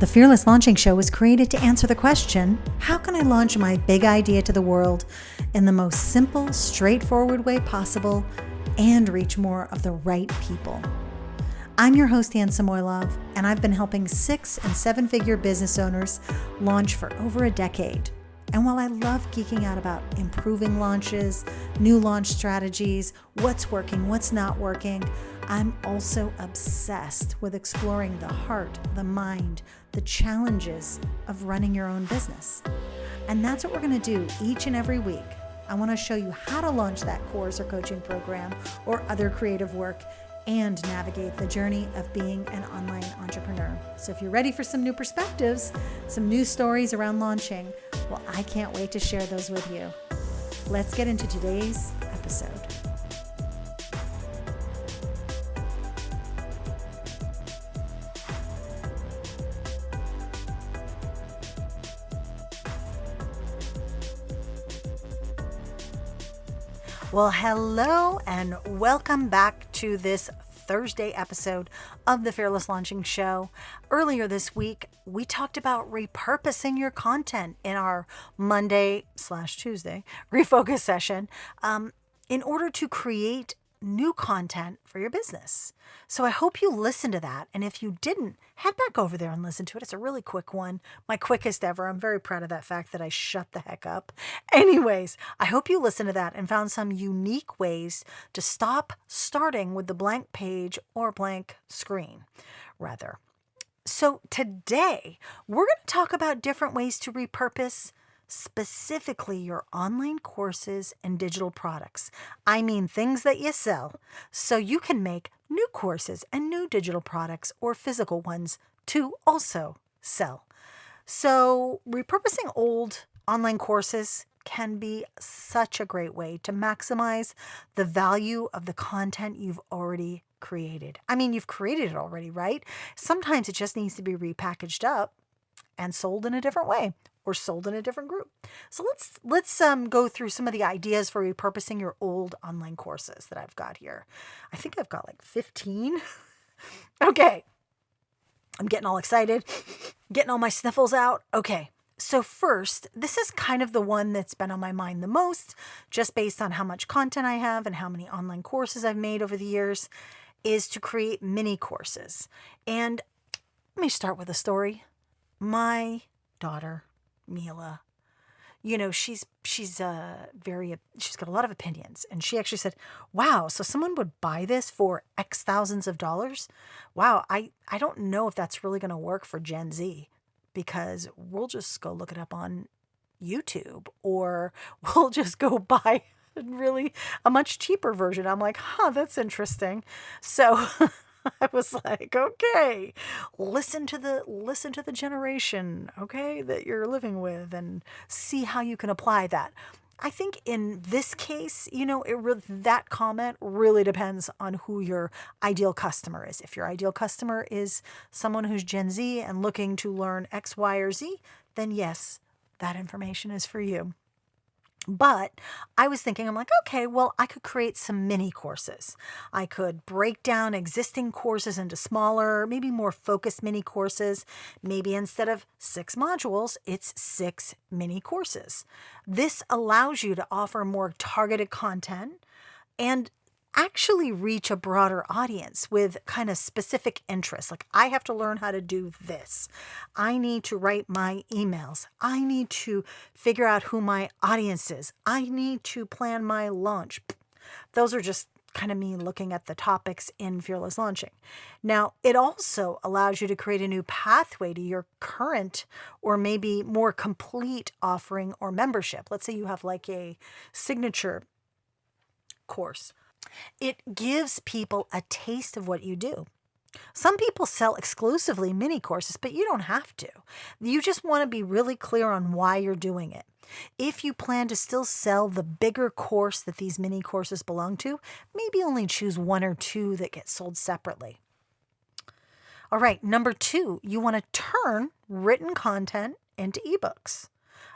The Fearless Launching Show was created to answer the question, how can I launch my big idea to the world in the most simple, straightforward way possible and reach more of the right people? I'm your host, Ann Samoylov, and I've been helping 6- and 7-figure business owners launch for over a decade. And while I love geeking out about improving launches, new launch strategies, what's working, what's not working, I'm also obsessed with exploring the heart, the mind, the challenges of running your own business. And that's what we're going to do each and every week. I want to show you how to launch that course or coaching program or other creative work and navigate the journey of being an online entrepreneur. So if you're ready for some new perspectives, some new stories around launching, well, I can't wait to share those with you. Let's get into today's episode. Well, hello and welcome back to this Thursday episode of the Fearless Launching Show. Earlier this week, we talked about repurposing your content in our Monday/Tuesday refocus session in order to create new content for your business. So I hope you listened to that. And if you didn't, head back over there and listen to it. It's a really quick one, my quickest ever. I'm very proud of that fact that I shut the heck up. Anyways, I hope you listened to that and found some unique ways to stop starting with the blank page or blank screen, rather. So today, we're going to talk about different ways to repurpose specifically your online courses and digital products. I mean things that you sell, so you can make new courses and new digital products or physical ones to also sell. So repurposing old online courses can be such a great way to maximize the value of the content you've already created. I mean, you've created it already, right? Sometimes it just needs to be repackaged up and sold in a different way or sold in a different group. So let's go through some of the ideas for repurposing your old online courses that I've got here. I think I've got like 15. Okay. I'm getting all excited, getting all my sniffles out. Okay. So first, this is kind of the one that's been on my mind the most, just based on how much content I have and how many online courses I've made over the years, is to create mini courses. And let me start with a story. My daughter, Mila, she's got a lot of opinions, and she actually said, wow, so someone would buy this for X thousands of dollars? Wow, I don't know if that's really going to work for Gen Z, because we'll just go look it up on YouTube, or we'll just go buy really a much cheaper version. I'm like, that's interesting. So I was like, okay, listen to the generation, okay, that you're living with, and see how you can apply that. I think in this case, that comment really depends on who your ideal customer is. If your ideal customer is someone who's Gen Z and looking to learn X, Y, or Z, then yes, that information is for you. But I was thinking, I'm like, okay, well, I could create some mini courses. I could break down existing courses into smaller, maybe more focused mini courses. Maybe instead of 6 modules, it's 6 mini courses. This allows you to offer more targeted content and actually reach a broader audience with kind of specific interests. Like, I have to learn how to do this. I need to write my emails. I need to figure out who my audience is. I need to plan my launch. Those are just kind of me looking at the topics in Fearless Launching. Now, it also allows you to create a new pathway to your current or maybe more complete offering or membership. Let's say you have like a signature course. It gives people a taste of what you do. Some people sell exclusively mini courses, but you don't have to. You just want to be really clear on why you're doing it. If you plan to still sell the bigger course that these mini courses belong to, maybe only choose 1 or 2 that get sold separately. All right, number 2, you want to turn written content into ebooks.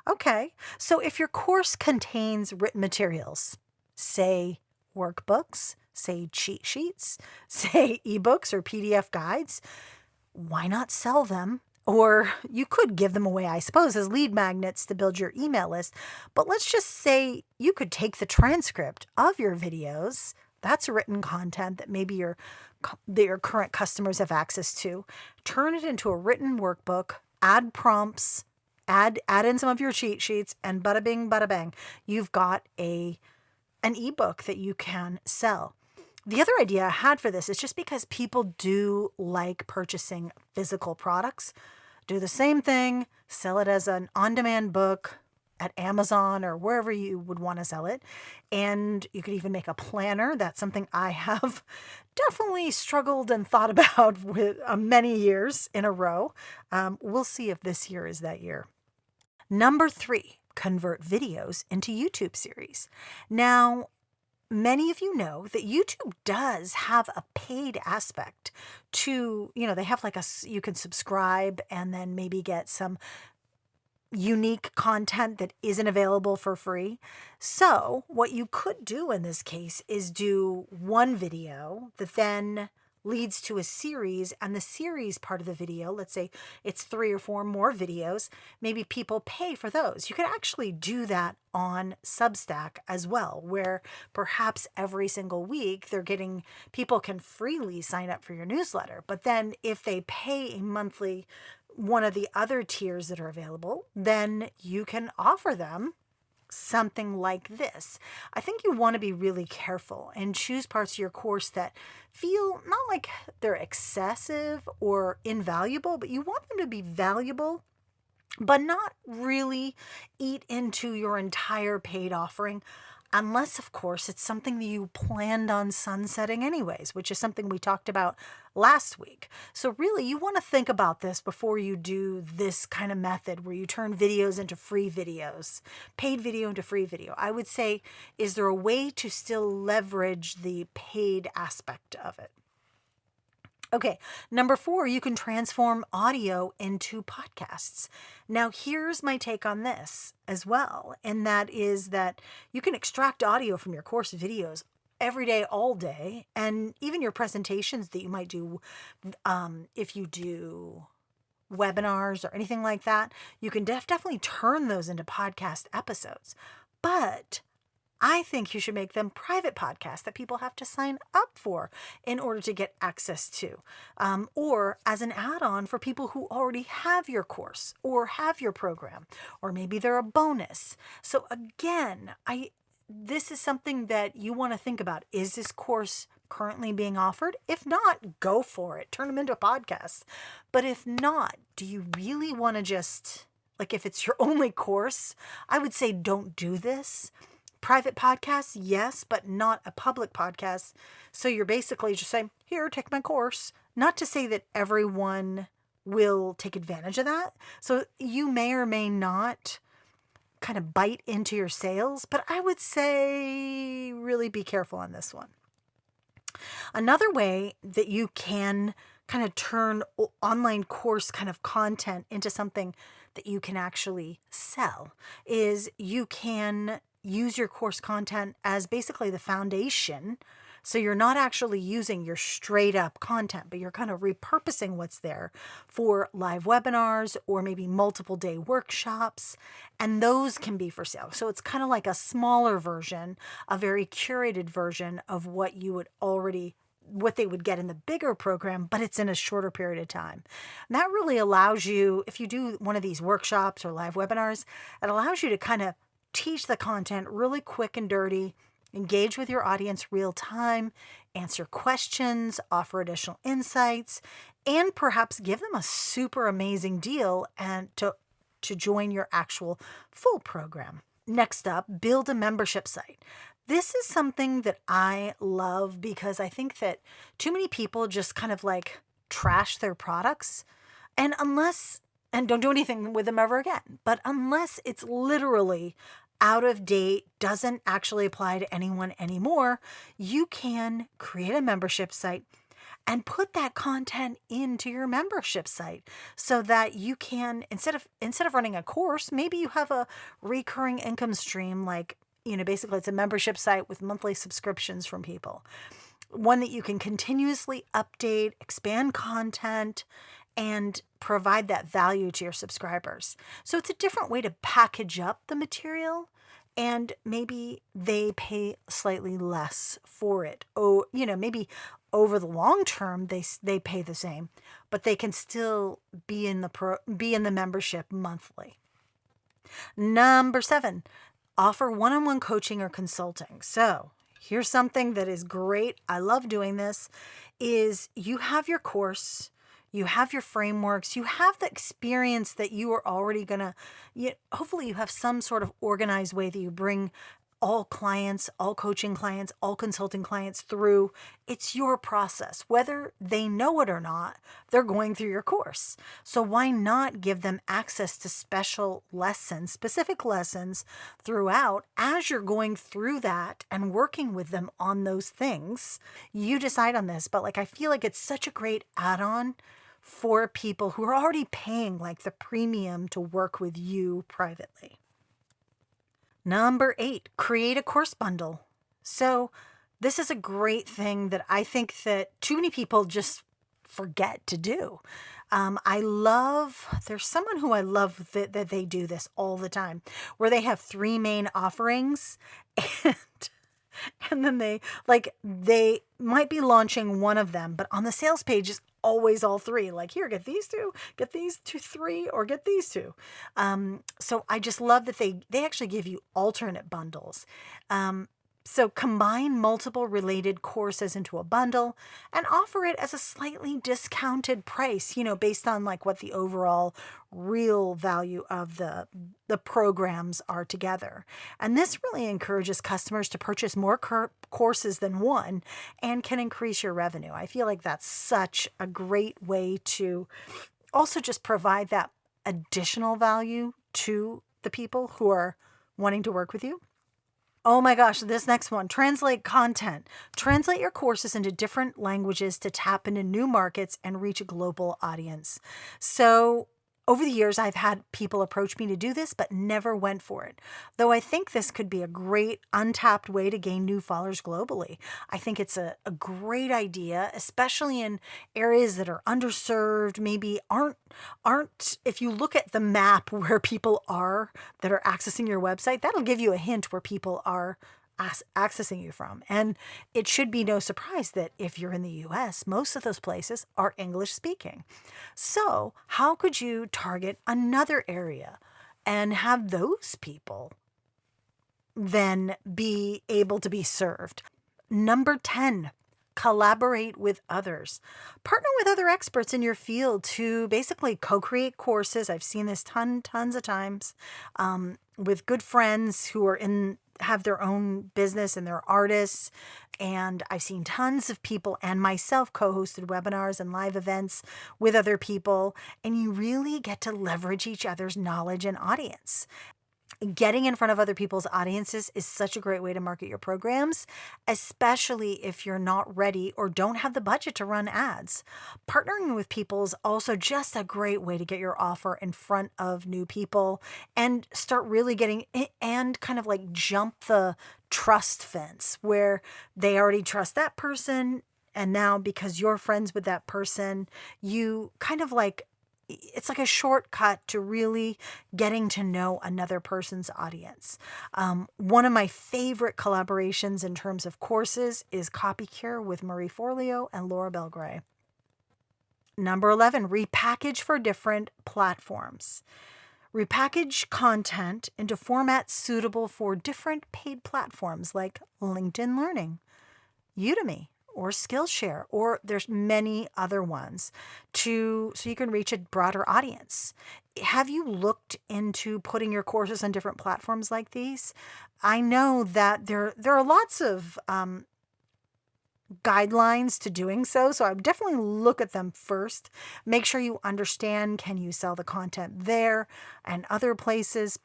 Okay, so if your course contains written materials, say workbooks, say cheat sheets, say ebooks or PDF guides, why not sell them Or you could give them away, I suppose, as lead magnets to build your email list. But let's just say you could take the transcript of your videos. That's written content that maybe your current customers have access to. Turn it into a written workbook, add prompts, add in some of your cheat sheets, and bada bing, bada bang. You've got an ebook that you can sell. The other idea I had for this is just because people do like purchasing physical products. Do the same thing, sell it as an on-demand book at Amazon or wherever you would want to sell it. And you could even make a planner. That's something I have definitely struggled and thought about with many years in a row. We'll see if this year is that year. Number 3, convert videos into YouTube series. Now, many of you know that YouTube does have a paid aspect to, they have you can subscribe and then maybe get some unique content that isn't available for free. So what you could do in this case is do one video that then leads to a series, and the series part of the video, let's say it's 3 or 4 more videos, maybe people pay for those. You could actually do that on Substack as well, where perhaps every single week people can freely sign up for your newsletter. But then if they pay a monthly, one of the other tiers that are available, then you can offer them something like this. I think you want to be really careful and choose parts of your course that feel not like they're excessive or invaluable, but you want them to be valuable, but not really eat into your entire paid offering. Unless, of course, it's something that you planned on sunsetting anyways, which is something we talked about last week. So really, you want to think about this before you do this kind of method where you turn videos into free videos, paid video into free video. I would say, is there a way to still leverage the paid aspect of it? Okay, number 4, you can transform audio into podcasts. Now, here's my take on this as well, and that is that you can extract audio from your course videos every day, all day, and even your presentations that you might do if you do webinars or anything like that, you can definitely turn those into podcast episodes. But I think you should make them private podcasts that people have to sign up for in order to get access to, or as an add-on for people who already have your course or have your program, or maybe they're a bonus. So again, this is something that you want to think about. Is this course currently being offered? If not, go for it. Turn them into podcasts. But if not, do you really want to just, if it's your only course, I would say don't do this. Private podcasts, yes, but not a public podcast. So you're basically just saying, here, take my course. Not to say that everyone will take advantage of that. So you may or may not kind of bite into your sales, but I would say really be careful on this one. Another way that you can kind of turn online course kind of content into something that you can actually sell is you can use your course content as basically the foundation. So you're not actually using your straight up content, but you're kind of repurposing what's there for live webinars or maybe multiple day workshops. And those can be for sale. So it's kind of like a smaller version, a very curated version of what they would get in the bigger program, but it's in a shorter period of time. And that really allows you, if you do one of these workshops or live webinars, it allows you to kind of teach the content really quick and dirty, engage with your audience real time, answer questions, offer additional insights, and perhaps give them a super amazing deal and to join your actual full program. Next up, build a membership site. This is something that I love because I think that too many people just kind of trash their products and don't do anything with them ever again. But unless it's literally out of date, doesn't actually apply to anyone anymore, you can create a membership site and put that content into your membership site so that you can, instead of running a course, maybe you have a recurring income stream, basically it's a membership site with monthly subscriptions from people. One that you can continuously update, expand content, and provide that value to your subscribers. So it's a different way to package up the material, and maybe they pay slightly less for it. Oh, maybe over the long term they pay the same, but they can still be in the membership monthly. Number 7, offer one-on-one coaching or consulting. So here's something that is great. I love doing this. Is you have your course, you have your frameworks, you have the experience that you are already hopefully you have some sort of organized way that you bring all clients, all coaching clients, all consulting clients through. It's your process. Whether they know it or not, they're going through your course. So why not give them access to specific lessons throughout as you're going through that and working with them on those things? You decide on this, but I feel like it's such a great add-on for people who are already paying the premium to work with you privately. Number 8, create a course bundle. So this is a great thing that I think that too many people just forget to do. There's someone who I love that they do this all the time, where they have 3 main offerings, and then they might be launching one of them, but on the sales page is always all 3. Here, get these 2, get these 3, or get these 2. So I just love that they actually give you alternate bundles. So combine multiple related courses into a bundle and offer it as a slightly discounted price, based on what the overall real value of the programs are together. And this really encourages customers to purchase more courses than one and can increase your revenue. I feel like that's such a great way to also just provide that additional value to the people who are wanting to work with you. Oh my gosh, this next one, translate content. Translate your courses into different languages to tap into new markets and reach a global audience. So over the years, I've had people approach me to do this, but never went for it. Though I think this could be a great untapped way to gain new followers globally. I think it's a great idea, especially in areas that are underserved, maybe aren't, if you look at the map where people are that are accessing your website, that'll give you a hint where people are accessing you from. And it should be no surprise that if you're in the US, most of those places are English speaking. So how could you target another area and have those people then be able to be served? Number 10, collaborate with others. Partner with other experts in your field to basically co-create courses. I've seen this tons of times with good friends who have their own business and they're artists. And I've seen tons of people and myself co-hosted webinars and live events with other people. And you really get to leverage each other's knowledge and audience. Getting in front of other people's audiences is such a great way to market your programs, especially if you're not ready or don't have the budget to run ads. Partnering with people is also just a great way to get your offer in front of new people and start really getting it and kind of jump the trust fence where they already trust that person. And now because you're friends with that person, you kind of it's like a shortcut to really getting to know another person's audience. One of my favorite collaborations in terms of courses is Copy Cure with Marie Forleo and Laura Belgray. Number 11, repackage for different platforms. Repackage content into formats suitable for different paid platforms like LinkedIn Learning, Udemy, or Skillshare, or there's many other ones so you can reach a broader audience. Have you looked into putting your courses on different platforms like these? I know that there are lots of guidelines to doing so I would definitely look at them first. Make sure you understand, can you sell the content there and other places?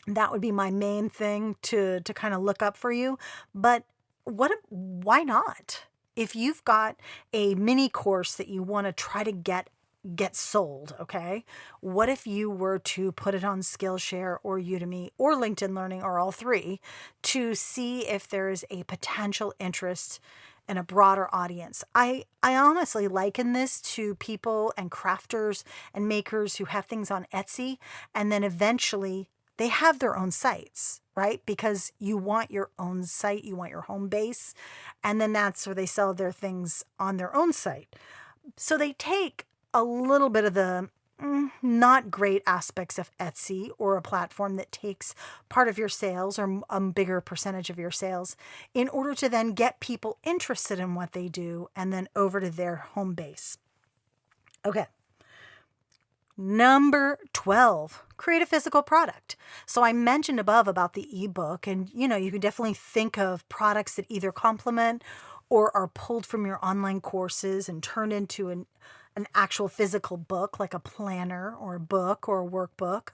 That would be my main thing to kind of look up for you. But why not? If you've got a mini course that you want to try to get sold, okay? What if you were to put it on Skillshare or Udemy or LinkedIn Learning or all 3 to see if there is a potential interest and a broader audience. I honestly liken this to people and crafters and makers who have things on Etsy, and then eventually they have their own sites, right? Because you want your own site, you want your home base, and then that's where they sell their things on their own site. So they take a little bit of the not great aspects of Etsy, or a platform that takes part of your sales or a bigger percentage of your sales, in order to then get people interested in what they do and then over to their home base. Okay. Number 12, create a physical product. So I mentioned above about the ebook, and you can definitely think of products that either complement or are pulled from your online courses and turned into an actual physical book, like a planner or a book or a workbook.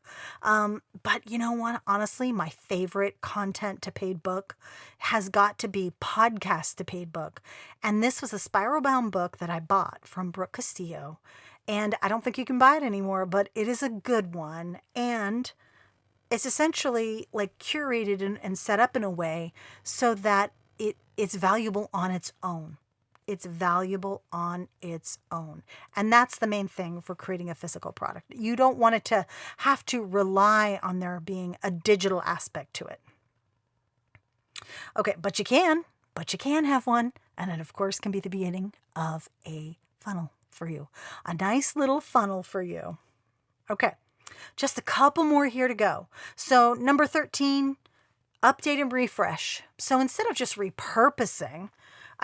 But you know what? Honestly, my favorite content to paid book has got to be podcast to paid book. And this was a spiral bound book that I bought from Brooke Castillo. And I don't think you can buy it anymore, but it is a good one. And it's essentially like curated and set up in a way so that it's valuable on its own. It's valuable on its own. And that's the main thing for creating a physical product. You don't want it to have to rely on there being a digital aspect to it. Okay, but you can have one. And it, of course, can be the beginning of a funnel for you. A nice little funnel for you. Okay, just a couple more here to go. So number 13, update and refresh. So instead of just repurposing,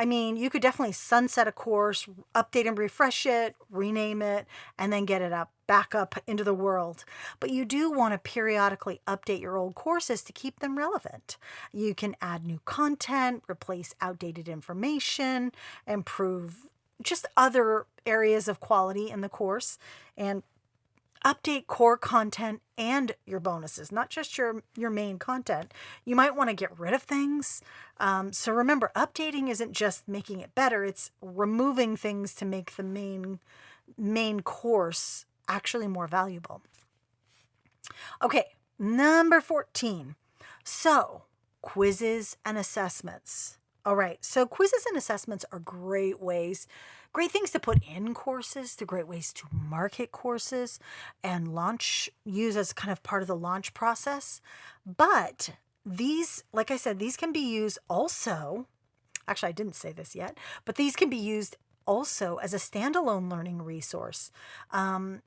you could definitely sunset a course, update and refresh it, rename it, and then get it back up into the world. But you do want to periodically update your old courses to keep them relevant. You can add new content, replace outdated information, improve just other areas of quality in the course, and update core content and your bonuses, not just your main content. You might want to get rid of things. So remember, updating isn't just making it better, it's removing things to make the main course actually more valuable. Okay, number 14. So, quizzes and assessments. All right, so quizzes and assessments are great things to put in courses. They're great ways to market courses and use as kind of part of the launch process. But these, like I said, these can be used also, actually I didn't say this yet, but these can be used also as a standalone learning resource, in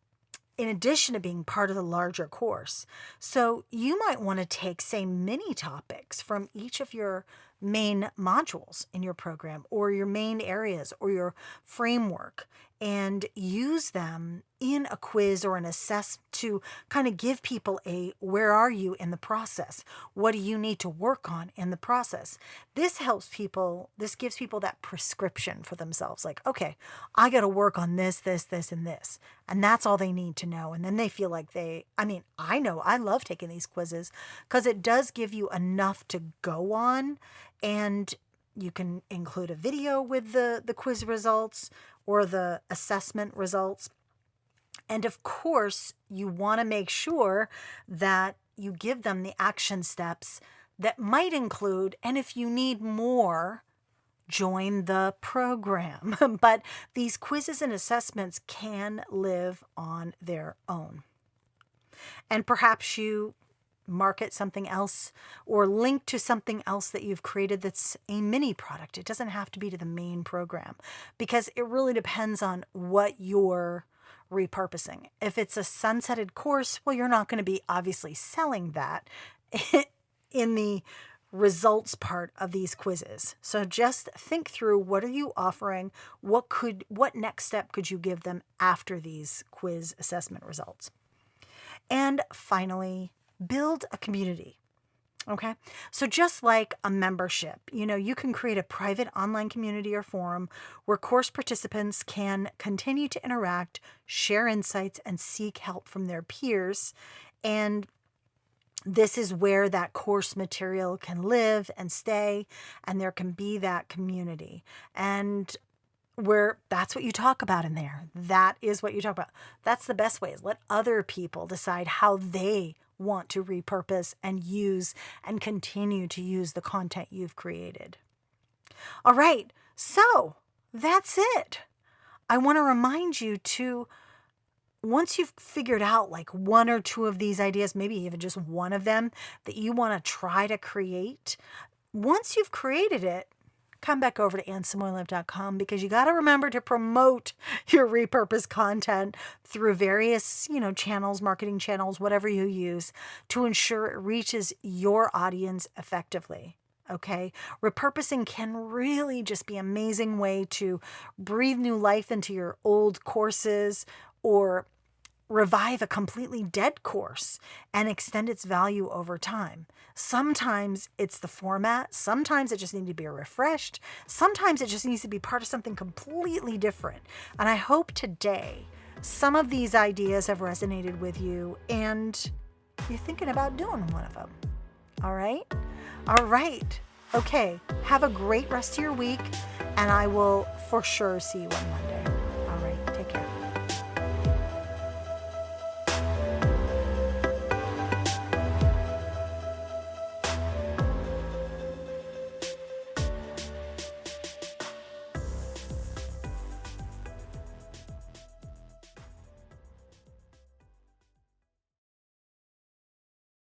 addition to being part of the larger course. So you might want to take, say, mini topics from each of your main modules in your program, or your main areas, or your framework, and use them in a quiz or an assessment to kind of give people where are you in the process? What do you need to work on in the process? This gives people that prescription for themselves. Like, okay, I got to work on this, and this. And that's all they need to know. And then they feel like I know I love taking these quizzes because it does give you enough to go on, and you can include a video with the quiz results or the assessment results. And of course, you want to make sure that you give them the action steps that might include, and if you need more, join the program. But these quizzes and assessments can live on their own. And perhaps you market something else or link to something else that you've created that's a mini product. It doesn't have to be to the main program, because it really depends on what you're repurposing. If it's a sunsetted course, well, you're not going to be obviously selling that in the results part of these quizzes. So just think through, what are you offering? What next step could you give them after these quiz assessment results? And finally, build a community. Okay, so just like a membership, you can create a private online community or forum where course participants can continue to interact, share insights, and seek help from their peers. And this is where that course material can live and stay, and there can be that community. And where that's what you talk about in there. That is what you talk about. That's the best way, is let other people decide how they want to repurpose and use and continue to use the content you've created. All right. So that's it. I want to remind you to, once you've figured out like one or two of these ideas, maybe even just one of them that you want to try to create, once you've created it, come back over to AnnSamoyLive.com, because you got to remember to promote your repurpose content through various, channels, marketing channels, whatever you use, to ensure it reaches your audience effectively. Okay. Repurposing can really just be an amazing way to breathe new life into your old courses, or revive a completely dead course and extend its value over time. Sometimes it's the format. Sometimes it just needs to be refreshed. Sometimes it just needs to be part of something completely different. And I hope today some of these ideas have resonated with you and you're thinking about doing one of them. All right? All right. Okay. Have a great rest of your week, and I will for sure see you on Monday.